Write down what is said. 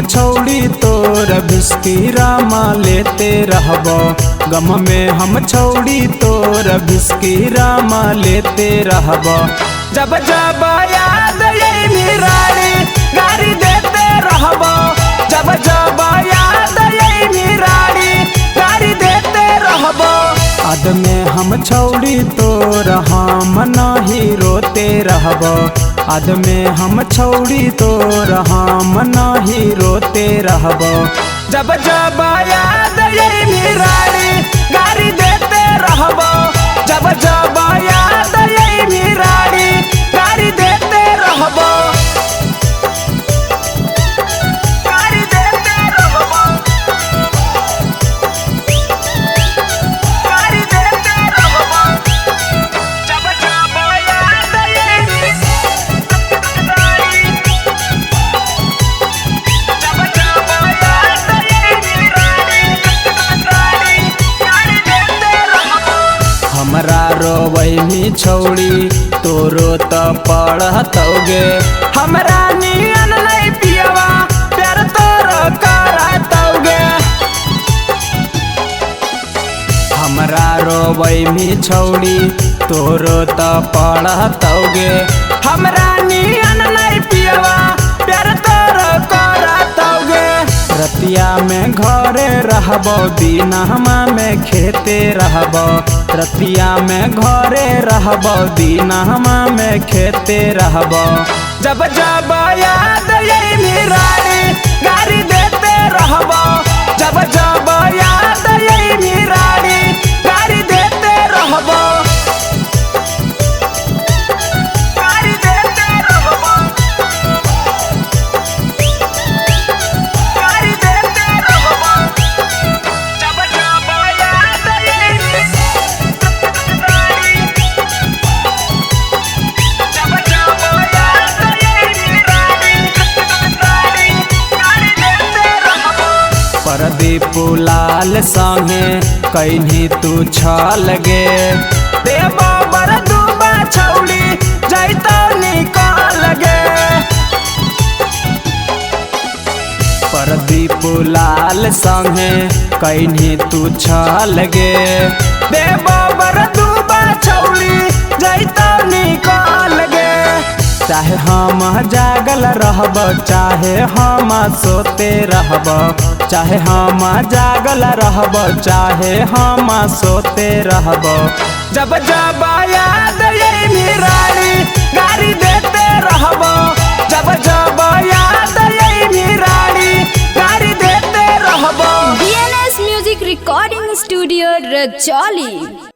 छौड़ी तोर बिस्किरामा लेते रहबो। गम में हम छौड़ी तोर बिस्किरामा लेते रहबो। जब जब याद आई निराली गाड़ी देते रहबो। जब जब याद आई निराली गाड़ी देते रहबो। अद में हम छौड़ी तोर हम नहीं रोते रहबो। अद में हम छौड़ी तोर हम नहीं रोते रहबो। जब जब याद आई निराली गाड़ी देते रहबो। जब जब याद आई निराली गाड़ी देते रहबो। गाड़ी देते रहबो। गाड़ी देते रहबो। जब जब याद आई हमरा रोवैनी छौड़ी तोरो त पढ़तौगे। हमरा नियन नहीं पियवा प्यार तोरो करतौगे। हमरा रोवैनी छौड़ी तोरो त पढ़तौगे। हमरा नियन नहीं पियवा प्यार तोरो करतौगे। रतिया में घरे रहबो दिनहमा में खेते रहबो। रतिया में घरे रहबो दिनहमा में खेते रहबो। जब जब याद आई निराली गाड़ी देते रहबो। जब जब याद आई निराली गाड़ी देते रहबो। गाड़ी देते रहबो। गाड़ी देते रहबो। जब जब याद आई प्रदीप लाल संगे कहीं तू छल गे। देवा बर दुबा छौड़ी जैतो निकाल गे। प्रदीप लाल संगे कहीं तू छल गे। देवा बर दुबा छौड़ी जैतो निकाल गे। चाहे हम जागल रहब चाहे हम सोते रहब। चाहे हम जागल रहब चाहे हम सोते रहब। जब जब याद आई निराली गाड़ी देते रहब। जब जब याद आई निराली गाड़ी देते रहब। DNS music recording studio Rajauli.